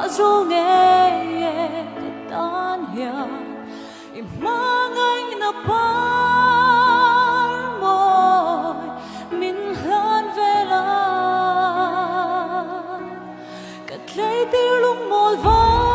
dù nghe tan hiền mang anh na par môi mình lan về lại cất lấy tiêu lúc một vơi